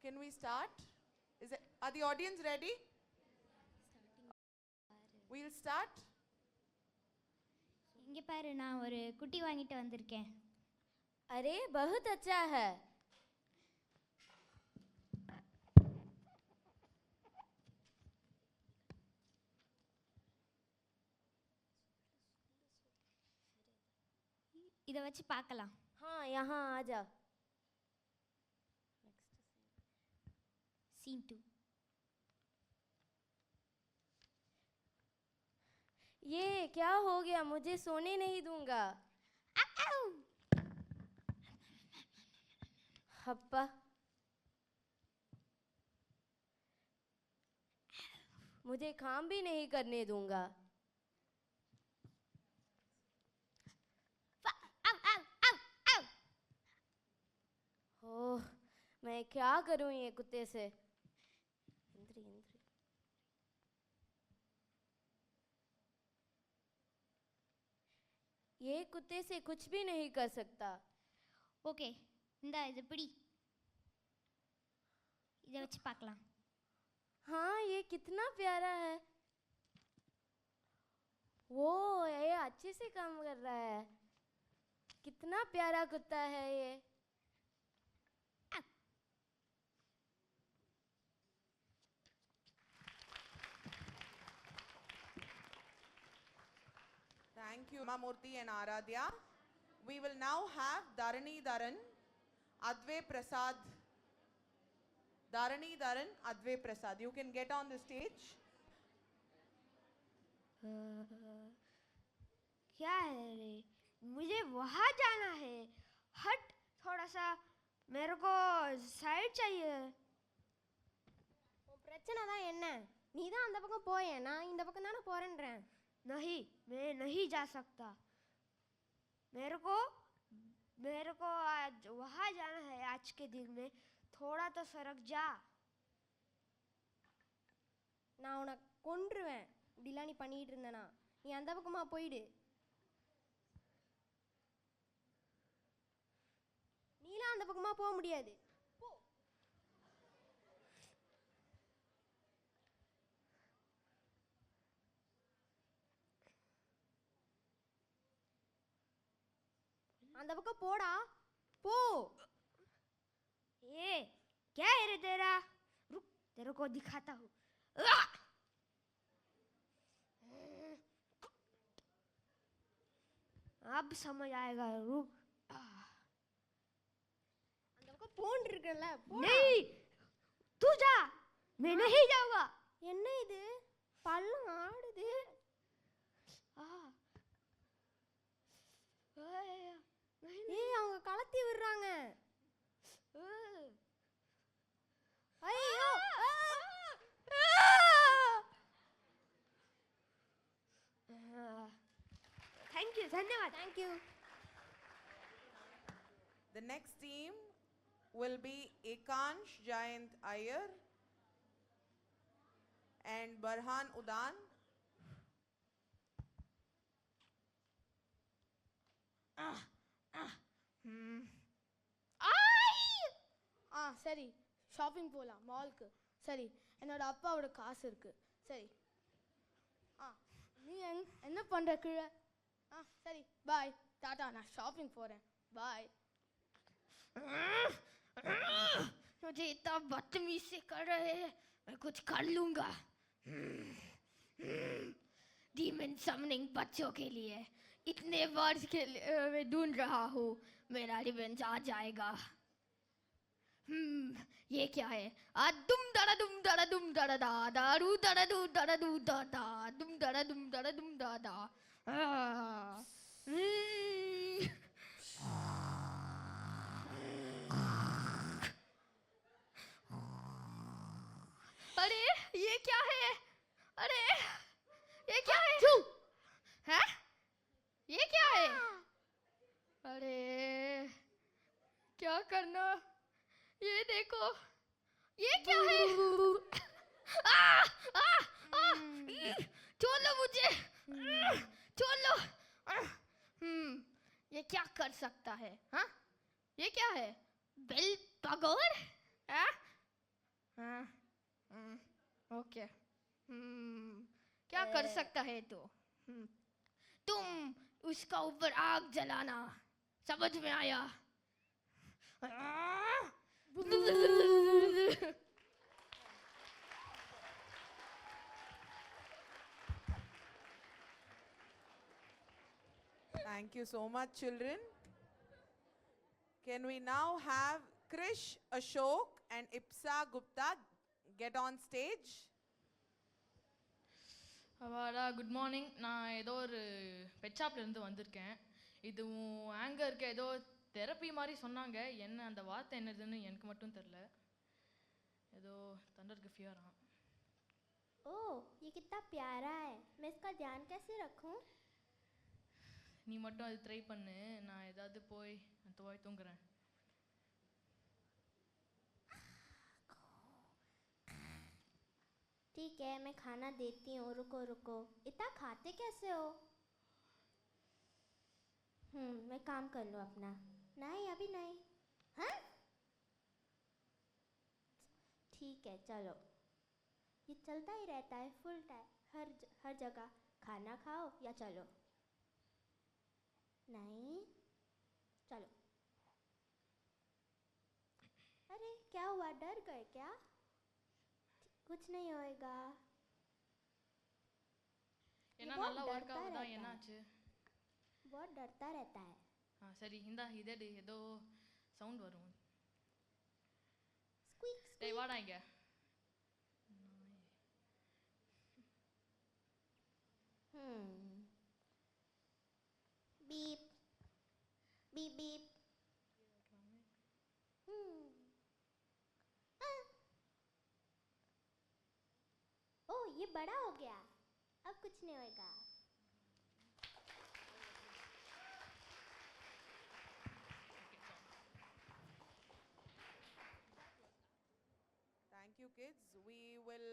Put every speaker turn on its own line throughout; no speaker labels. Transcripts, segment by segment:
Can we start? Are the audience ready? We'll start.
இங்க பாரு, நான் ஒரு குட்டி வாங்கிட்டு வந்திருக்கேன்.
अरे बहुत अच्छा है.
இத வச்சு பார்க்கலாம்.
हाँ यहाँ आ जा.
Scene 2.
ये क्या हो गया? मुझे सोने नहीं दूंगा. हप्पा. मुझे काम भी नहीं करने दूंगा. ओह, मैं क्या करूं ये कुत्ते से? इंद्री इंद्री. ये कुत्ते से कुछ भी नहीं कर सकता.
ஓகே, இந்தா இது பிடி. இத வச்சு பார்க்கலாம்.
हाँ, ये कितना प्यारा है. वो ये अच्छे से काम कर रहा है. कितना प्यारा कुत्ता है ये.
Thank you, Murthy and Aradhya. We will now have Dharani Dharan, Adve Prasad. Dharani Dharan, Adve Prasad. You can get on the stage.
क्या है रे? मुझे वहाँ जाना है. हट थोड़ा सा, मेरे को साइड चाहिए.
உன் பிரச்சனை தான் என்ன? நீ தான் அந்த பக்கம் போயே, நான் இந்த பக்கம் தானே போறேன்றேன்.
नहीं, मैं नहीं जा सकता. मेरे को आज वहाँ जाना है. आज के दिन में थोड़ा तो सरक जा.
நான் உன்னை கொன்றுவேன். இப்படிலாம் நீ பண்ணிட்டு இருந்தனா, நீ அந்த பக்கமா போயிடு. நீலாம் அந்த பக்கமா போக முடியாது. போ. அந்த பக்கம் போடா, போ.
ये क्या है रे तेरा? रुक, तेरे को दिखाता हूँ. अब समझ आएगा. रुक.
அந்த பக்கம் போன் இருக்கல, போ.
नहीं, तू जा. मैं नहीं जाऊंगा.
என்ன இது? பல்லம் ஆடுது. ஏய், அவங்க கலத்தி விடுறாங்க. ஐயோ.
थैंक यू, धन्यवाद.
Thank you.
The next team will be Ekansh Jayant Iyer and Barhan Udan.
சரி, ஷாப்பிங் போகலாம் மாலுக்கு. சரி, என்னோட அப்பாவோட காசு இருக்கு. சரி, நீ என்ன பண்ணுற கீழே? சரி, பாய், டாட்டா, நான் ஷாப்பிங் போகிறேன், பாய்.
मुझे इतना बदतमीज से कर रहे हैं, मैं कुछ कर लूंगा. डीमन समनिंग बच्चों के लिए इतने वर्ष के लिए मैं ढूंढ रहा हूँ. मेरा रिवेंज आ जाएगा. ये क्या है? दुम दड़ा दुम दड़ा दुम दड़ा दा दारू दड़ा दू दड़ा दू दा दा दुम दड़ा दुम दड़ा दुम दा दा. अरे ये क्या है? अरे ये क्या है? हैं? ये क्या है? अरे क्या करना? ये देखो, ये क्या है? छोड़ लो मुझे, छोड़ लो. ये क्या कर सकता है? हाँ, ये क्या है? बेल पगोर? ओके क्या कर सकता है तू? तुम उसका ऊपर आग जलाना, समझ में आया?
Thank you so much, children. Can we now have Krish Ashok and Ipsa Gupta get on stage?
Avaada good morning. நான் ஏதோ ஒரு பெட் ஷாப்லேருந்து வந்திருக்கேன். இது ஆங்கருக்கு ஏதோ தெரப்பி மாதிரி சொன்னாங்க. என்ன அந்த வார்த்தை என்னதுன்னு எனக்கு மட்டும் தெரில. ஏதோ தண்டருக்கு ஃபியரா.
ओह ये कितना प्यारा है, मैं इसका ध्यान कैसे रखूं?
நீ மட்டும் அது ட்ரை பண்ணு. நான் ஏதாவது போய் தூங்குறேன்.
ठीक है मैं खाना देती हूँ, रुको रुको। इतना खाते कैसे हो? मैं काम कर लूँ अपना। नहीं अभी नहीं। हाँ ठीक है चलो, ये चलता ही रहता है फुल टाइम, हर जगह। खाना खाओ या चलो। नहीं चलो। अरे क्या हुआ, डर गए क्या? कुछ नहीं होएगा।
என்ன
बहुत
நல்லா ஒர்க்
डरता
ஆகுதா?
रहता
என்னாச்சு?
है, बहुत डरता रहता है।
சரி இந்தா இதே ஏதோ சவுண்ட் வரும்.
स्क्वीक
டேய் வாடா இங்க.
Beep beep beep. ओह ये बड़ा हो गया, अब कुछ नहीं होएगा।
Thank you, kids. We will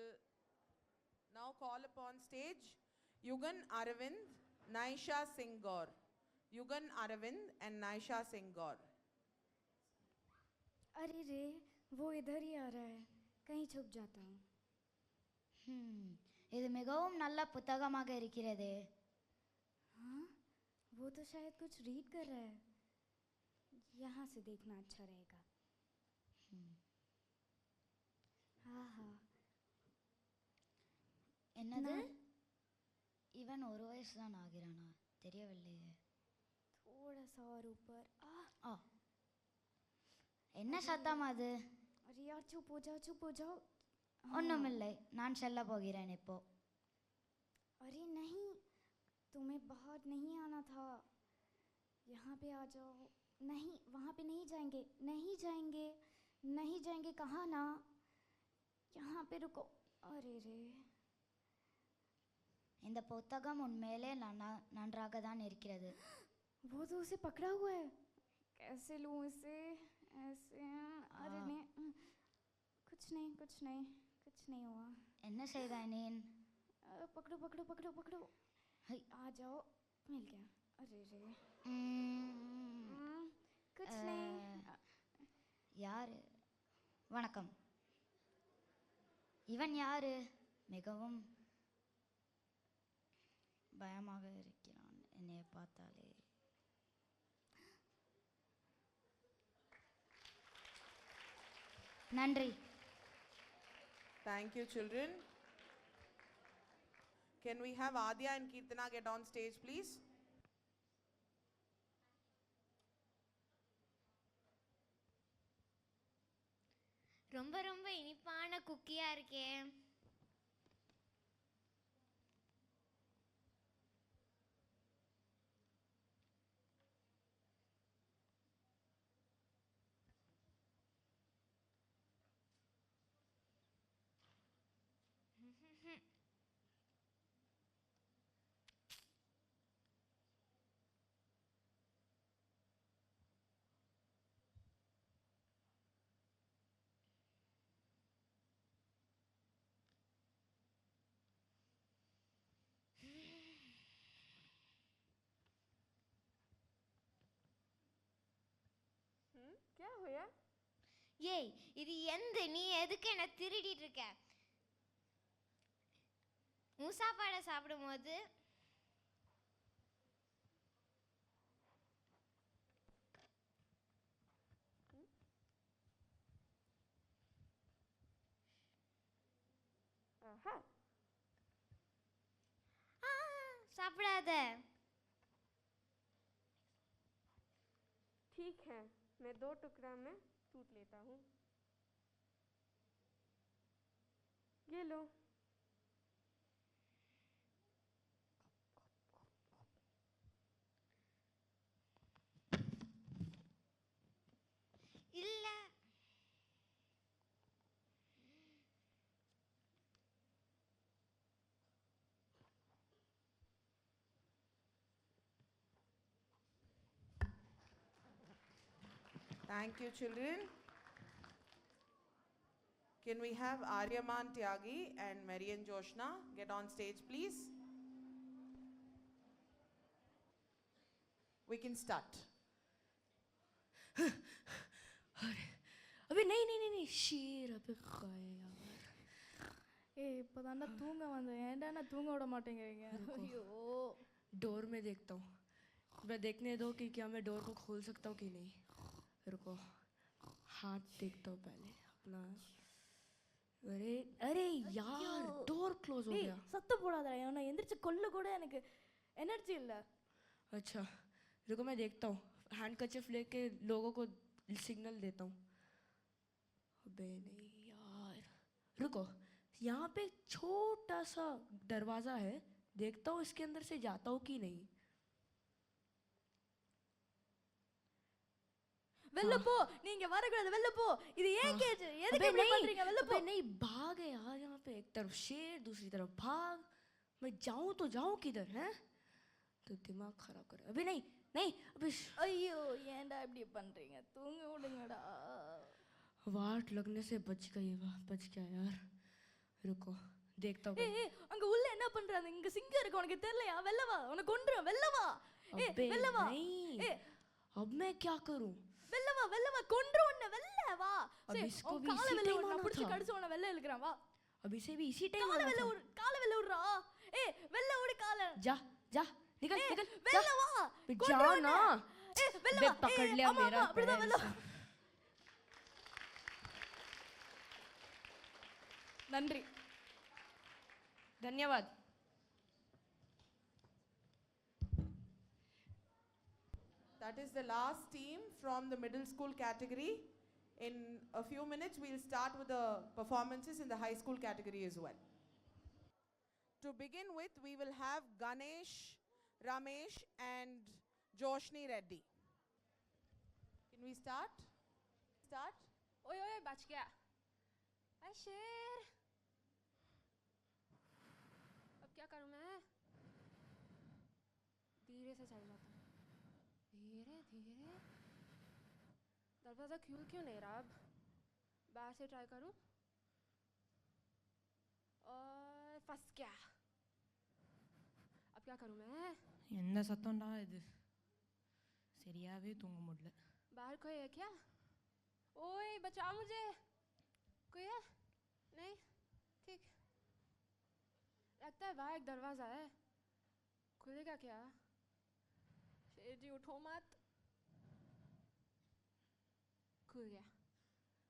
now call upon stage Yugan Aravind, Naisha Singh Gaur. Yugan Aravind and Naisha Singh Gaur.
अरे रे वो इधर ही आ रहा है, कहीं छुप जाता हूँ।
இது மிகவும் நல்ல புத்தகமாக இருக்கிறது.
हाँ वो तो शायद कुछ रीड कर रहा है, यहाँ से देखना अच्छा रहेगा। हाँ हाँ
என்னது?
நான்
இவன் ஒரு வயசு தான் ஆகிறானா? தெரியவில்லையே.
थोड़ा सा और ऊपर।
ஆ என்ன சத்தம் அது?
अरे यार चुप हो जाओ, चुप हो जाओ।
ஒண்ணுமில்லை, நான் செல்ல போகிறேன் இப்போ.
अरे नहीं, तुम्हें बाहर नहीं आना था, यहाँ पे आ जाओ। नहीं वहाँ पे नहीं जाएंगे, नहीं जाएंगे, नहीं जाएंगे। कहाँ ना, यहाँ पे रुको। अरे रे
இந்த புத்தகம் உண்மையிலே நன்றாக தான் இருக்கிறது.
वो तो उसे पकड़ा हुआ है, कैसे लूँ इसे? ऐसे अरे नहीं, कुछ नहीं कुछ नहीं कुछ नहीं हुआ।
என்ன செய்தாய் நீ?
पकड़ो पकड़ो पकड़ो पकड़ो,
है।
आ जाओ, मिल गया। अरे रे
ம்,
कुछ नहीं।
யாரு? வணக்கம். இவன் யாரு? மிகவும் பயமாக இருக்கிறான் என்னை பார்த்தாலே. நன்றி.
Thank you, children. Can we have Adya and Kirtana get on stage, please?
ரொம்ப ரொம்ப இனிப்பான குக்கியா இருக்கே.
क्या हुआ?
ஏய் இது எந்த? நீ எதுக்கு என்ன திருடிட்டு இருக்க?
உன் சாப்பாடை சாப்பிடும்போது சாப்பிடாத.
ठीक है, मैं 2 टुकड़ा में सूट लेता हूँ. ये लो.
இல்ல.
Thank you, children. Can we have Aryaman Tyagi and Marian Joshna get on stage, please? We can start.
अबे नहीं नहीं नहीं नहीं शेर अबे खाए यार.
ஏய் இப்போதான்டா தூங்க வந்தேன், ஏன்டா நான் தூங்க விட மாட்டேங்கிறீங்க? ஐயோ
डोर में देखता हूँ. मैं देखने दो कि क्या मैं डोर को खोल सकता हूँ कि नहीं. रुको, हाथ देखता हूँ पहले अपना. अरे अरे यार डोर क्लोज हो
ஏய்
गया.
சத்தம் போடாதடா, அவனை எந்திரிச்சு கொல்ல கூட எனக்கு எனர்ஜி இல்லை.
अच्छा रुको, मैं देखता हूँ. हैंडकरचिफ लेके लोगों को सिग्नल देता हूँ. अबे नहीं यार, रुको. यहाँ पे छोटा सा दरवाज़ा है, देखता हूँ इसके अंदर से जाता हूँ कि नहीं.
வெளில போ, நீங்க வரக்கூடாது, வெளில போ. இது ஏன் கேஜ்? எதுக்கு
अबे
இப்படி
नहीं,
பண்றீங்க? வெளில போ.
अबे नहीं, भाग है यार. यहाँ पे एक तरफ शेर, दूसरी तरफ भाग. मैं जाऊँ तो जाऊँ किधर है? तो दिमाग खराब कर. अबे नहीं नहीं, अबे
ஐயோ ஏன்டா இப்படி பண்றீங்க? தூங்க விடுங்கடா.
वाट लगने से बच गया यार. रुको देखता हूँ.
ஏய் அங்க உள்ள என்ன பண்றாங்க? இங்க சிங்கம் இருக்கு, உனக்கு தெரியலையா? வெளில வா, உன்னை கொன்றுவேன், வெளில வா. ஏய்
अबे
வெளில வா.
नहीं,
ஏய்
अब मैं क्या करूँ?
வெளில வா, கொன்றுவேன் உன்னை, வெளில வா.
अब
சரி,
इसको
உன்
भी
காலை
इसी
வெளில
टाइम
விடு, நான்
आना
பிடிச்சு
था.
கடிச்சு உன்னை வெளில இழுக்கிறேன், வா.
अब इसे भी इसी टाइम
காலை
आना
வெளில
था.
விடு, காலை வெளில விடுறா. ஏய் வெளில விடு காலை.
जा जा निकल
ஏய்,
निकल
வெளில
जा.
வா.
बे
கொன்றுவேன்
जा ना.
உன்னை. ஏய் வெளில
बे
வா.
पकड़
ஏய்,
लिया
ஆமா,
मेरा
ஆமா, அப்படிதான்
पैर
வெளில வா.
से.
நன்றி.
धन्यवाद.
That is the last team from the middle school category. In a few minutes, we'll start with the performances in the high school category as well. To begin with, we will have Ganesh, Ramesh, and Joshni Reddy. Can we start? Start?
ओए ओए बच गया. अरे शेर. अब क्या करूं मैं? धीरे से चढ़ जाता हूँ. धीरे धीरे. दरवाजा क्यों नहीं रहा अब? बाहर से ट्राई करूं. और फंस गया. अब क्या करूं मैं?
என்ன சத்தம்டா இது? சரியாவே தூங்க முடியல.
बाहर कोई है क्या? ओए बचाओ मुझे. कोई है? नहीं. ठीक. लगता है बाहर एक दरवाजा है. खुलेगा क्या? शेर जी उठो मत. खुल गया.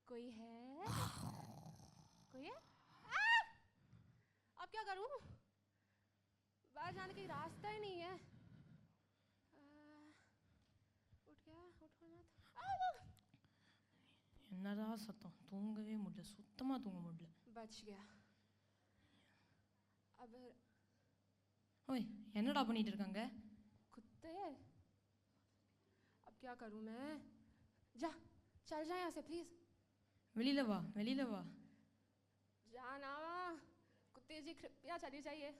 कोई है? कोई है? अब क्या करूं? बाहर जाने का रास्ता ही नहीं है. उठ गया. उठो मत.
என்னதான் சத்தம், தூங்கவே முடியல, சுத்தமா தூங்க முடியல.
बच गया. अब
ஓய் என்னடா பண்ணிட்டு இருக்காங்க?
कुत्ते. अब क्या करूं मैं? जा चल जा यहाँ से प्लीज.
வெளியில வா வெளியில வா.
जाना. कुत्ते जी कृपया चली जाइए.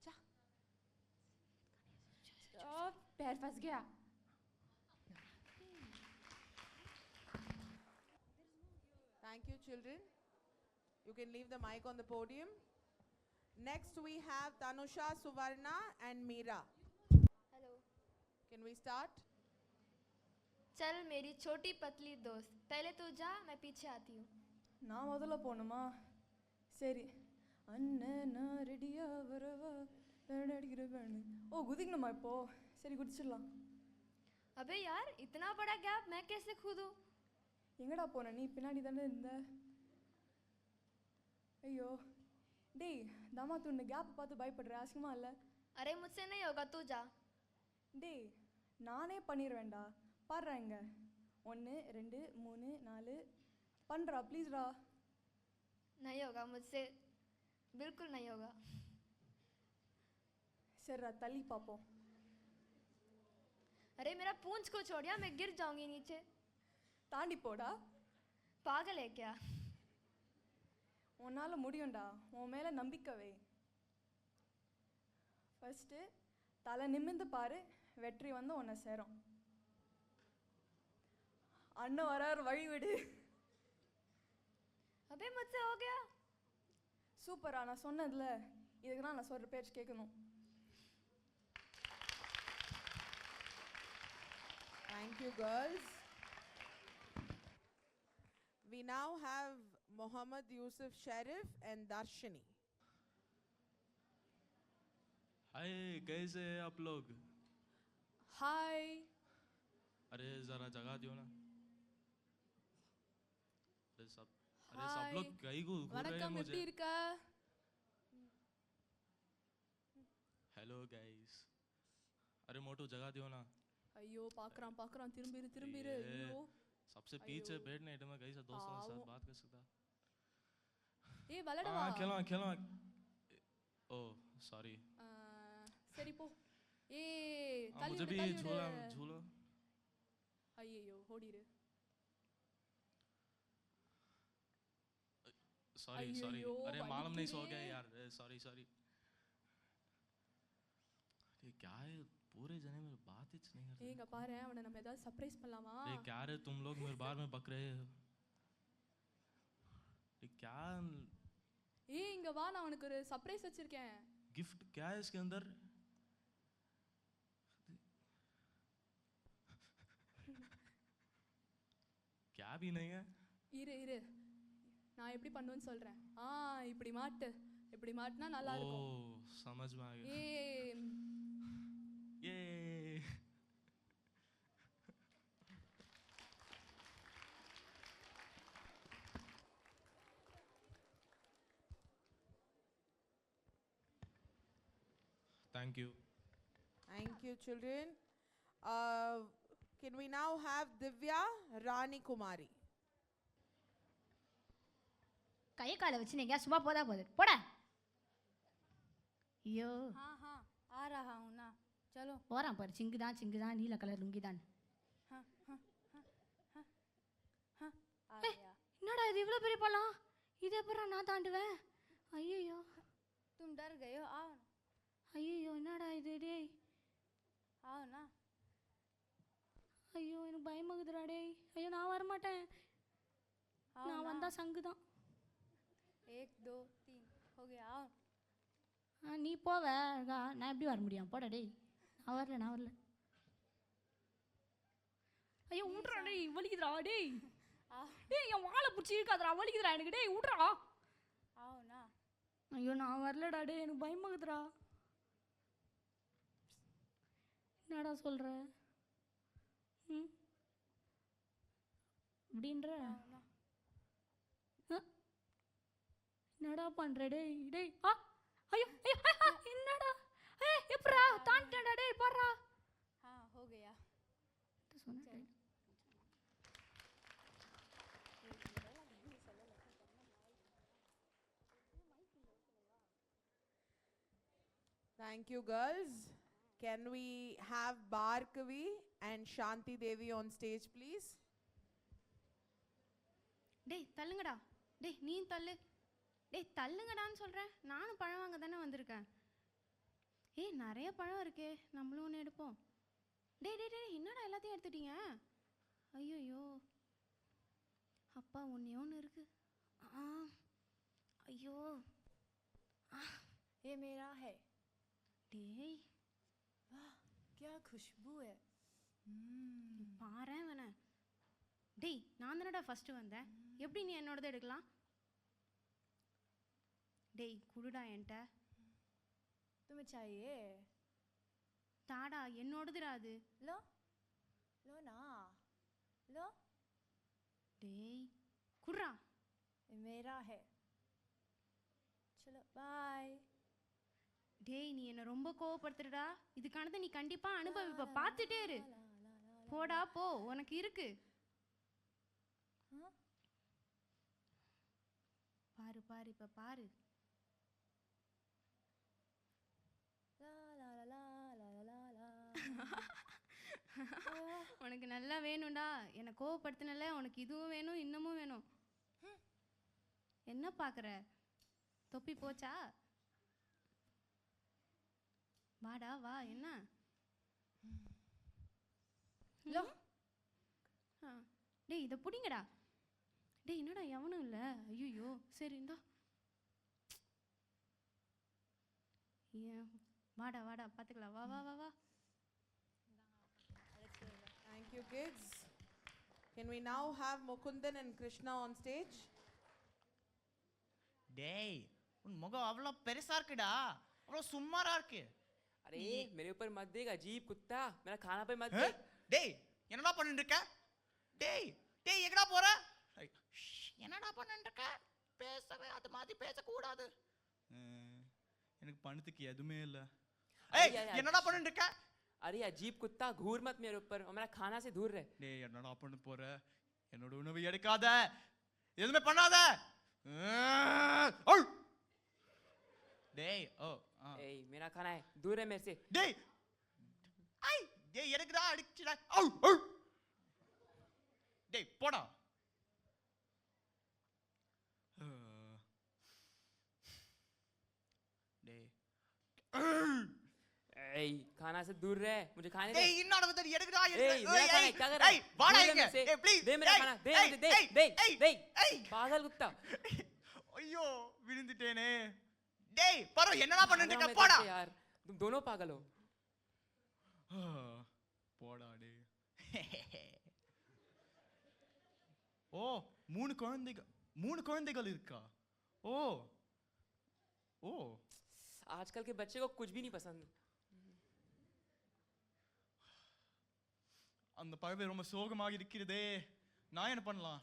जा. पैर फंस गया.
Thank you, children. You can leave the mic on the podium. Next, we have Tanusha, Suvarna, and Meera.
Hello.
Can we start?
चल मेरी छोटी पतली दोस्त, पहले तू जा, मैं पीछे आती हूँ.
நான் முதல்ல போகணுமா? சரி. அண்ணன் நான் ரெடியா வரவா அடிக்கிற வேணு. ஓ குதிக்கணுமா இப்போ? சரி குதிச்சிடலாம்.
अबे यार इतना बड़ा गैप मैं कैसे कूदूं?
எங்கடா போன நீ? பின்னாடி தானே இருந்த. ஐயோ டேய் தாமா தூ இந்த கேப் பார்த்து பயப்படுற அசிங்கமா இல்லை?
अरे मुझसे नहीं होगा तू जा.
டேய் நானே பண்ணிடுவேன்டா. பாடுறா இங்க 1 2 3 4 பண்ணுறா ப்ளீஸ்டா.
नहीं होगा मुझसे, बिल्कुल नहीं होगा.
சரிடா தள்ளி பார்ப்போம்.
अरे मेरा पूंछ को छोड़ यार, मैं गिर जाऊंगी नीचे.
தாண்டி போடா.
पागल है क्या?
உன்னால் முடியும்டா, உன் மேலே நம்பிக்கை வை. ஃபஸ்ட்டு தலை நிமிர்ந்து பாரு, வெற்றி வந்து உன்னை சேரும். அண்ணன் வரார் வழி விடு.
अबे मुझसे हो गया.
சூப்பரா, நான் சொன்னதில்ல, இதுக்கு தான் நான் சொல்கிற பேச்சு கேட்கணும்.
Thank you, girls. We now have Mohammad Yusuf Sharif and Darshini.
हाय, कैसे हैं आप लोग?
हाय.
अरे जरा जगह दियो ना. अरे सब
हाय.
लोग कहीं को घूर रहे हैं
வணக்கம், எப்படி
मुझे.
இருக்க?
Hello guys. अरे मोटू जगह दियो ना.
ஐயோ பார்க்கறான் திரும்பிரு. ஐயோ
सबसे पीछे बैठने इधर में कैसे दोस्तों के साथ बात कर सकता.
ஏய் விளையாடவா?
खेलो. ओ सॉरी.
சரி போ. ஏய் தள்ளி
मुझे भी
விடு.
झूलो.
ஐயோ ஓடிரு.
सॉरी.
ஐயையோ,
अरे मालूम नहीं सो
வலிக்குதே.
गया यार. सॉरी. ये क्या है, पूरे जने मेरे बात ही नहीं करते.
ஏங்க பாரு, அவனை நம்ம ஏதாவது சர்ப்ரைஸ் பண்ணலாமா?
ये क्या रे, तुम लोग मेरे बारे में बक रहे हो. ये क्या
ஏய் இங்க வா, நான் உனக்கு ஒரு சர்ப்ரைஸ் வச்சிருக்கேன்.
गिफ्ट क्या है इसके अंदर? क्या भी नहीं है.
இரு நான் எப்படி பண்ணுவேன்னு சொல்றேன். இப்படி மாட்டினா நல்லா இருக்கும்.
ओ समझ में आ गया.
ஏய்
ये Thank you.
Thank you, children. Can we now have Divya Rani Kumari?
கையை காலை வச்சு நீங்க சும்மா போடா. ஐயோ
हाँ हाँ आ रहा हूँ ना, चलो.
போறான் பாரு, சிங்குதான் நீல கலர் லுங்கி தான்.
हाँ आ गया.
என்னடா இது இவ்வளோ பெரிய பழம், இது எப்பறம் நான் தாண்டுவேன்? ஐயோ
तुम डर गए हो, आओ ना.
ஐயோ என்னடா இது டேய்.
आओ ना.
ஐயோ எனக்கு பயமாகுதுடா டேய். ஐயோ நான் வரமாட்டேன், நான் வந்தா சங்கு தான்.
1 2 3 हो गया, आओ.
நீ போவ, நான் எப்படி வர முடியும்? போடா டேய். நான் வரல. ஐயோ விட்றா டேய், வலிக்குதுடா டேய். டேய் என் வாழை பிடிச்சி இருக்காதடா, வலிக்குதுடா எனக்கு டேய், விட்றா.
आओ ना.
ஐயோ நான் வரலடா டேய், எனக்கு பயமாகுதுடா. என்னடா சொல்ற? அப்படின்ற என்னடா பண்ற டேய்? ஐயோ என்னடா எப்படா தாண்டடா டேய், பாறா.
हाँ हो गया.
சொன்னேன்.
Thank you, girls. Can we have Bhargavi and Shanti Devi on stage, please?
டேய் தள்ளுங்கடா. டேய் நீ தள்ளு. டேய் தள்ளுங்கடான்னு சொல்கிறேன். நானும் பழம் வாங்க தானே வந்திருக்கேன். ஏய் நிறைய பழம் இருக்கே, நம்மளும் ஒன்று எடுப்போம். டேய் என்னடா எல்லாத்தையும் எடுத்துட்டீங்க? ஐயோ அப்பா ஒன்று இருக்கு. ஐயோ
ये मेरा है.
டேய்
वाह क्या खुशबू है.
பாரேன் வேணே. டேய் நான் தானடா ஃபஸ்ட்டு வந்தேன், எப்படி நீ என்னோடது எடுக்கலாம்? டேய் குடுடா என்கிட்ட.
तुम्हें चाहिए
தாடா என்னோடதுடா அது.
लो लो ना लो
டேய் குடுறா.
ये मेरा है चलो बाय.
டேய் நீ என்ன ரொம்ப கோவப்படுத்துறடா. இதுக்கானதை நீ கண்டிப்பா அனுபவிப்ப. பார்த்துட்டே இரு. போடா போ, உனக்கு இருக்கு. பாரு பாரு இப்ப பாரு. உனக்கு நல்லா வேணும்டா. என்னை கோவப்படுத்தினல உனக்கு இதுவும் வேணும் இன்னமும் வேணும். என்ன பார்க்குற? தொப்பி போச்சா? வாடா வா. என்ன டேய் இதை பிடிங்கடா. டேய் என்னடா எவனும் இல்லை. ஐயோ சரி இந்தா. வாடா வாடா பார்த்துக்கலாம். வா வா வா வா.
Thank you, kids. Can we now have Mukundan and Krishna on stage?
டேய் உன் முகம் அவ்வளோ பெருசா இருக்குடா. அவ்வளோ சும்மாரா இருக்கு.
अरे मेरे ऊपर मत देख अजीब कुत्ता. मेरा खाना पे मत देख.
டேய் என்னடா பண்ணிட்டு இருக்க? டேய் டேய் எங்கடா போற? என்னடா பண்ணிட்டு இருக்க? பேசவே அது மாதிரி பேசக்கூடாது.
எனக்கு பணத்துக்கு எதுவுமே இல்லை.
ஏய் என்னடா பண்ணிட்டு இருக்க?
अरे अजीब कुत्ता घूर मत मेरे ऊपर और मेरा खाना से दूर रह.
டேய் என்னடா பண்ண போற? என்னோட உணவு எடுக்காத, எதுவுமே பண்ணாத.
டேய் ஓ
ए मेरा खाना है दूर है मेरे से.
டேய் ஐ டேய் எதுக்குடா அடிச்சடா? டேய் போடா. டேய்
ए खाना से दूर रह. मुझे खाने दे.
டேய் இன்னோட வந்து எடுக்குடா.
ए मेरा खाना है, क्या कर रहा है?
வாடா இங்க.
ए
ப்ளீஸ்
दे मेरा खाना. दे दे दे दे दे. पागल कुत्ता.
ஐயோ விழுந்துட்டேனே. டேய் பரோ என்னடா பண்ணிட்டு இருக்க? போடா
यार तुम दोनों पागल हो.
போடா டேய். ஓ மூணு குழந்தைகள் இருக்கா? ஓ ஓ
आजकल के बच्चे को कुछ भी नहीं पसंद.
அந்த பறவை ரொம்ப சோகமாக இருக்கிறதே. நான் என்ன பண்ணலாம்?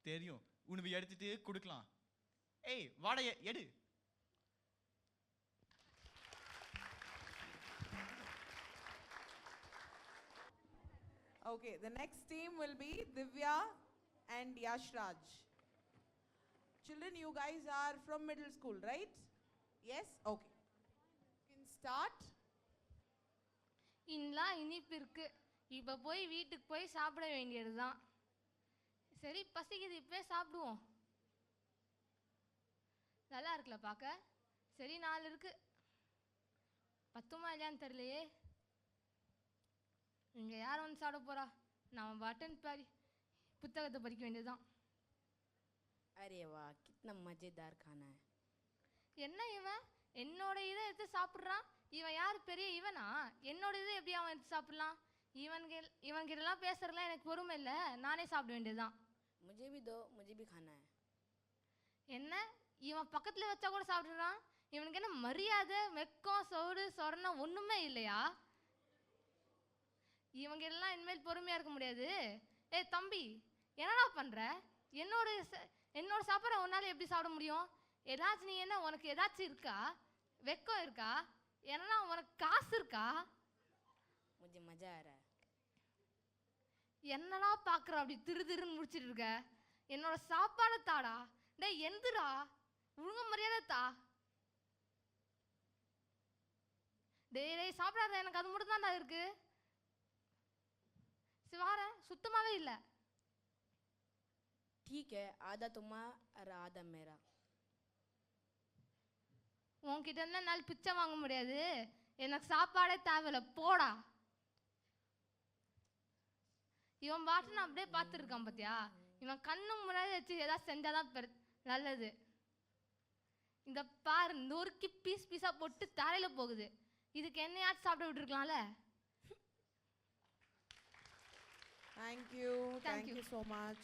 தெரியும். உணவு எடுத்துட்டு கொடுக்கலாம். ஏய் வாடா எடு.
Okay, the next team will be Divya and Yashraj. Children, you guys are from middle school, right? Yes? Okay. You can start.
இன்னலாம் இனிப்பு இருக்கு. இப்போ போய் வீட்டுக்கு போய் சாப்பிட வேண்டியது தான். சரி பசிக்குது, இப்போ சாப்பிடுவோம். நல்லா இருக்குல்ல பார்க்க? சரி 4 இருக்கு. பத்துமா இல்லையான்னு தெரியலையே. இங்கே யார் வந்து சாப்பிட போகிறா? நான் பட்டன் பாரி புத்தகத்தை படிக்க வேண்டியதுதான்.
अरे वाह कितना मज़ेदार खाना है.
என்ன இவன் என்னோட இதை எடுத்து சாப்பிட்றான்? இவன் யார் பெரிய இவனா? என்னோட இதை எப்படி அவன் எடுத்து சாப்பிட்லாம்? இவன்கிட்டலாம் பேசுறதுலாம் எனக்கு பொறுமை இல்லை. நானே சாப்பிட வேண்டியதுதான்.
मुझे भी दो, मुझे भी खाना है.
என்ன இவன் பக்கத்தில் வச்சா கூட சாப்பிட்றான்? இவனுக்கு என்ன மரியாதை வெக்கம் சோறு சொரணம் ஒன்றுமே இல்லையா? இவங்கெல்லாம் இனிமேல் பொறுமையாக இருக்க முடியாது. ஏய் தம்பி என்னடா பண்ணுற? என்னோட சாப்பாடை உன்னால் எப்படி சாப்பிட முடியும்? ஏதாச்சும் நீ என்ன உனக்கு ஏதாச்சும் இருக்கா? வெக்கம் இருக்கா? என்னன்னா உனக்கு காசு இருக்கா?
मुझे मज़ा आ रहा है.
என்னடா பார்க்குற அப்படி திருன்னு முடிச்சிட்டு இருக்க? என்னோட சாப்பாடை தாடா. டேய் எந்துடா, ஒழுங்க மரியாதை தா. டேய் சாப்பிடாத, எனக்கு அது மட்டும் தான்டா இருக்கு. சிவார சுத்தமாகவே இல்லை.
ठीक है आधा तुम्हारा आधा मेरा.
உன்கிட்ட இருந்தா என்னால் பிச்சை வாங்க முடியாது. எனக்கு சாப்பாடே தேவையில்ல, போடா. இவன் பாட்டு நான் அப்படியே பார்த்துருக்கான் பார்த்தியா? இவன் கண்ணு முன்னாடி வச்சு ஏதாவது செஞ்சாதான் நல்லது. இந்த பாரு நொறுக்கி பீஸ் பீஸா போட்டு தரையில போகுது. இதுக்கு என்னையாச்சும் சாப்பிட விட்டுருக்கலாம்ல.
Thank you so much.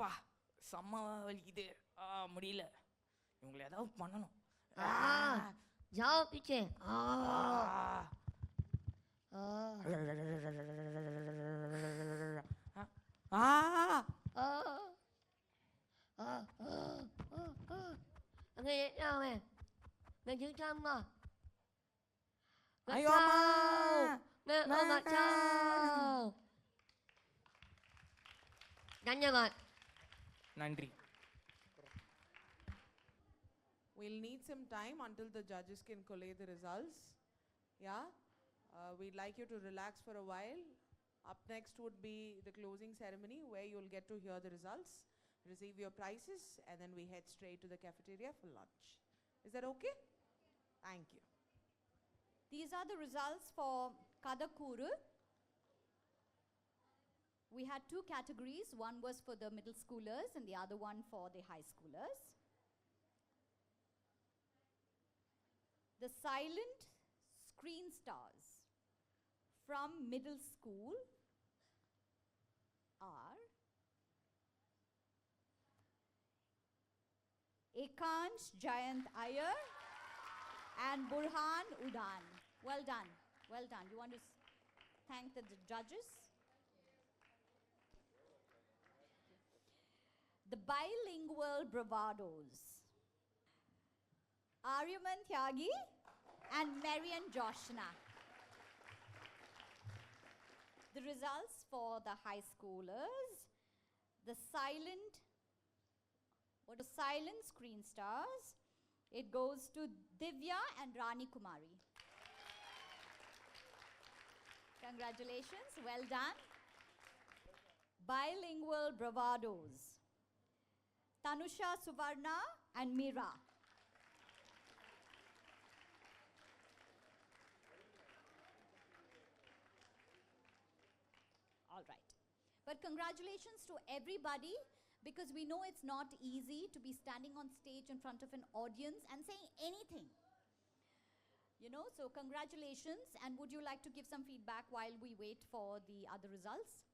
பா செம்ம வலிக்குது முடியல இவங்களை ஏதாவது பண்ணணும்
जाओ पीछे nghe sao nè nghe chữ trăm nè
ஐயோ அம்மா
nghe ôm mặt sao धन्यवाद
நன்றி
We'll need some time until the judges can collate the results. Yeah? We'd like you to relax for a while. Up next would be the closing ceremony where you'll get to hear the results, receive your prizes, and then we head straight to the cafeteria for lunch. Is that okay? Thank you.
These are the results for Kadakuru. We had two categories. One was for the middle schoolers and the other one for the high schoolers. The silent screen stars from middle school are Ekansh Jayant Iyer and Burhan Udan. Well done. Well done. You want to thank the judges? The bilingual bravados. Aryaman Tyagi and Marian Joshna. The results for the high schoolers, the silent screen stars, it goes to Divya and Rani Kumari. Congratulations, well done. Bilingual bravados, Tanusha Suvarna and Meera. All right. But congratulations to everybody, because we know it's not easy to be standing on stage in front of an audience and saying anything. You know, so congratulations. And would you like to give some feedback while we wait for the other results?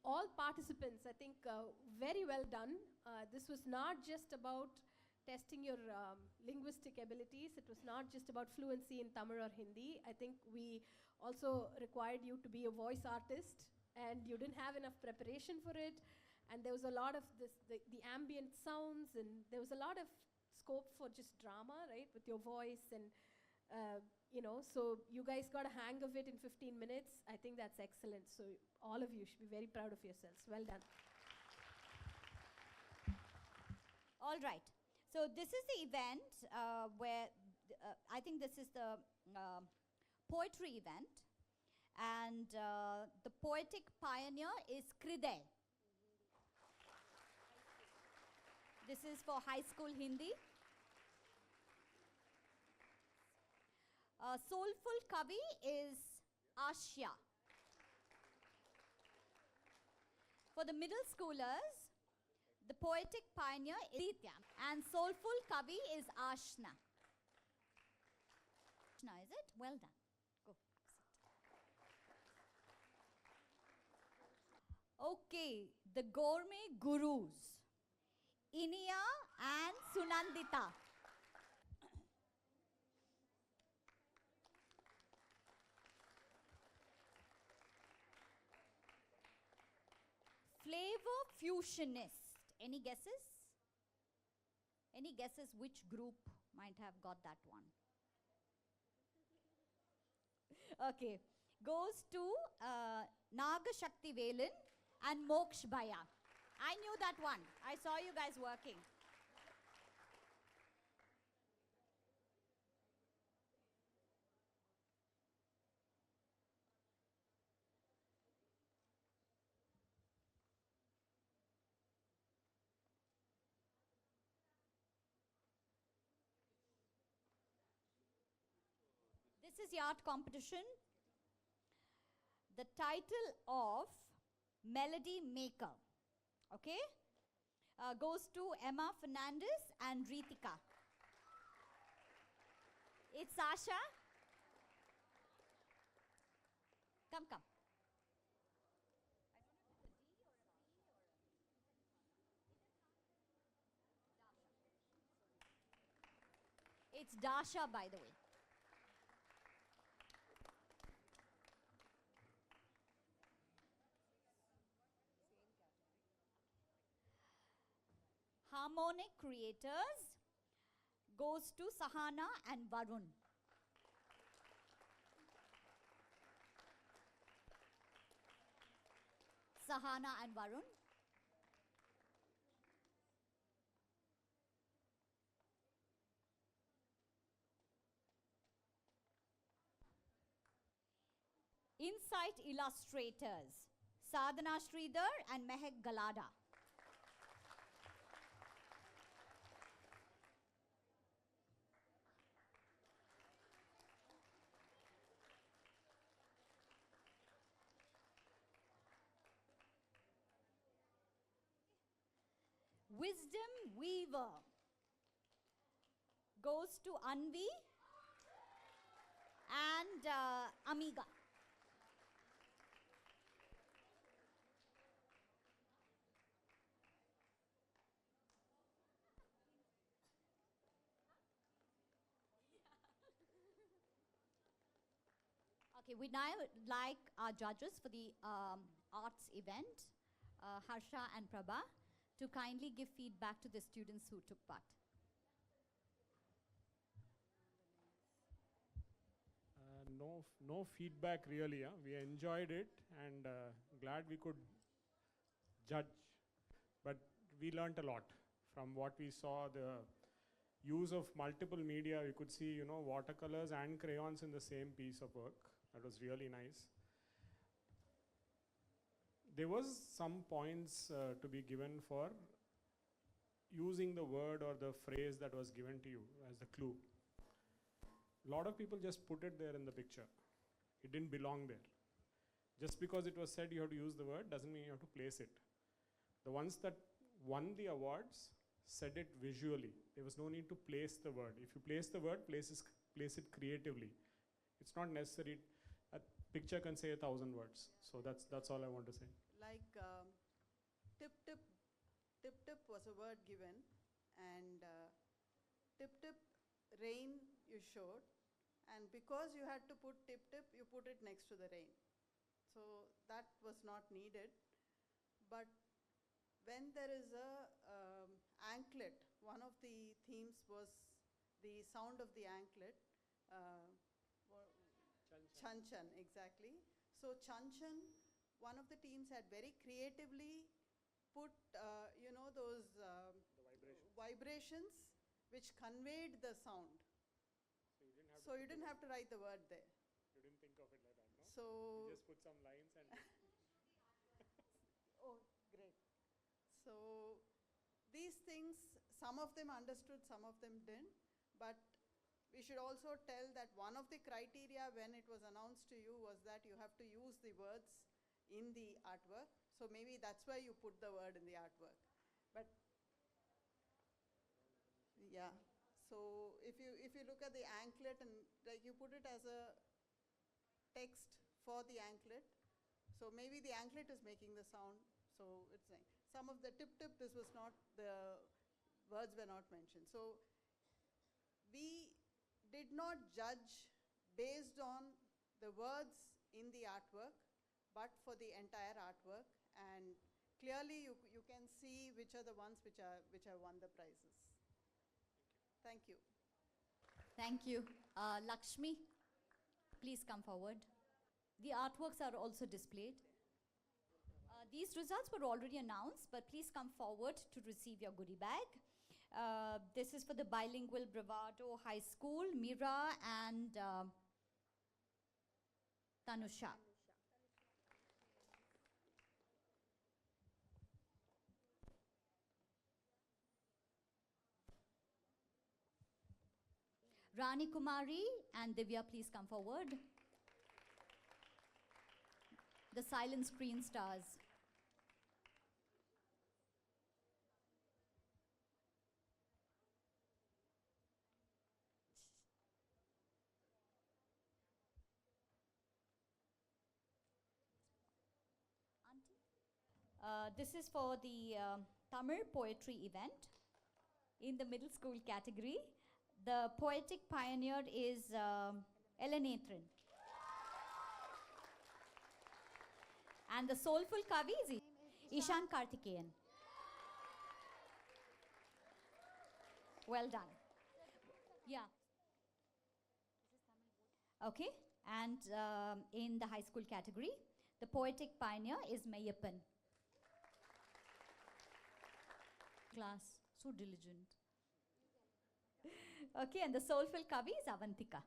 All participants, I think, very well done. This was not just about testing your linguistic abilities. It was not just about fluency in Tamil or Hindi. I think we also required you to be a voice artist, and you didn't have enough preparation for it. And there was a lot of the ambient sounds, and there was a lot of scope for just drama, right, with your voice. And, you know, so you guys got a hang of it in 15 minutes. I think that's excellent. So all of you should be very proud of yourselves. Well done.
All right. So this is the event where I think this is the poetry event, and the poetic pioneer is Kridai. This is for high school Hindi. Soulful Kavi is Ashya. For the middle schoolers, the poetic pioneer is Ritya, and soulful Kavi is Ashna. Ashna, is it? Well done. Go. Okay, the gourmet gurus, Inia and Sunandita. Flavor fusionist. Any guesses? Any guesses which group might have got that one? Okay. Goes to Naga Shakti Velin and Moksh Bhaya. I knew that one. I saw you guys working. This is the art competition. The title of Melody Maker, okay, goes to Emma Fernandez and Ritika. It's Sasha. Come. It's Dasha, by the way. Harmonic creators goes to Sahana and Varun. Sahana and Varun. Insight illustrators, Sadhana Sridhar and Mehak Galada. Wisdom Weaver goes to Anvi and Amiga. Okay, we now like our judges for the arts event, Harsha and Prabha, to kindly give feedback to the students who took part.
No feedback really. We enjoyed it and glad we could judge. But we learnt a lot from what we saw. The use of multiple media. We could see, watercolors and crayons in the same piece of work. That was really nice. There was some points to be given for using the word or the phrase that was given to you as the clue. A lot of people just put it there in the picture. It didn't belong there. Just because it was said you have to use the word doesn't mean you have to place it. The ones that won the awards said it visually. There was no need to place the word. If you place the word, place it creatively. It's not necessary. A picture can say 1,000 words. So that's all I want to say.
Like tip tip was a word given, and tip tip rain you showed, and because you had to put tip tip, you put it next to the rain. So that was not needed. But when there is a anklet, one of the themes was the sound of the anklet. Chanchan, exactly. So Chanchan, one of the teams had very creatively put, those vibrations which conveyed the sound. So you didn't have to write the word there.
You didn't think of it like that, no?
So
you just put some lines and...
Oh, great. So these things, some of them understood, some of them didn't. But we should also tell that one of the criteria when it was announced to you was that you have to use the words in the artwork. So maybe that's why you put the word in the artwork. But yeah. So if you look at the anklet and like you put it as a text for the anklet, so maybe the anklet is making the sound. So it's like some of the tip tip, this was not, the words were not mentioned. So we did not judge based on the words in the artwork, but for the entire artwork. And clearly you can see which are the ones which have won the prizes. Thank you.
Thank you. Lakshmi, please come forward. The artworks are also displayed. These results were already announced, but please come forward to receive your goodie bag. This is for the bilingual Bravado High School, Mira and Tanusha. Rani Kumari and Divya, please come forward. The Silent Screen Stars. This is for the Tamil poetry event in the middle school category. The poetic pioneer is Elanathan. And the soulful Kavi is Ishan Karthikeyan. Well done. Yeah. Okay. And in the high school category, the poetic pioneer is Mayappan. Class, so diligent. Okay, and the soulful Kavi is Avantika.